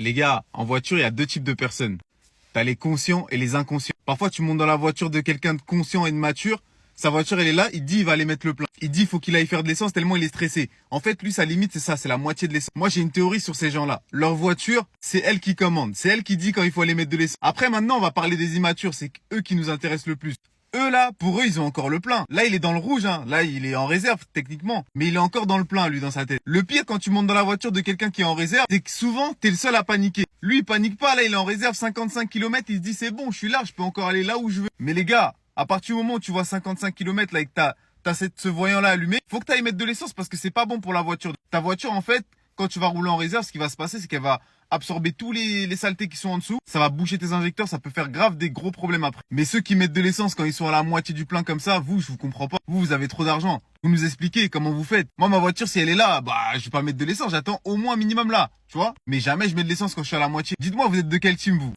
Les gars, en voiture, il y a deux types de personnes. T'as les conscients et les inconscients. Parfois, tu montes dans la voiture de quelqu'un de conscient et de mature. Sa voiture, elle est là, il dit, il va aller mettre le plein. Il dit, il faut qu'il aille faire de l'essence tellement il est stressé. En fait, lui, sa limite, c'est ça, c'est la moitié de l'essence. Moi, j'ai une théorie sur ces gens-là. Leur voiture, c'est elle qui commande. C'est elle qui dit quand il faut aller mettre de l'essence. Après, maintenant, on va parler des immatures. C'est eux qui nous intéressent le plus. Eux, là, pour eux, ils ont encore le plein. Là, il est dans le rouge, hein. Là, il est en réserve, techniquement. Mais il est encore dans le plein, lui, dans sa tête. Le pire, quand tu montes dans la voiture de quelqu'un qui est en réserve, c'est que souvent, t'es le seul à paniquer. Lui, il panique pas. Là, il est en réserve 55 km. Il se dit, c'est bon, je suis là, je peux encore aller là où je veux. Mais les gars, à partir du moment où tu vois 55 km, là, et que t'as ce voyant-là allumé, faut que t'ailles mettre de l'essence parce que c'est pas bon pour la voiture. Ta voiture, en fait, quand tu vas rouler en réserve, ce qui va se passer, c'est qu'elle va absorber tous les saletés qui sont en dessous. Ça va boucher tes injecteurs, ça peut faire grave des gros problèmes après. Mais ceux qui mettent de l'essence quand ils sont à la moitié du plein comme ça, vous, je vous comprends pas. Vous avez trop d'argent. Vous nous expliquez comment vous faites. Moi, ma voiture, si elle est là, bah, je vais pas mettre de l'essence. J'attends au moins minimum là, tu vois. Mais jamais je mets de l'essence quand je suis à la moitié. Dites-moi, vous êtes de quel team, vous?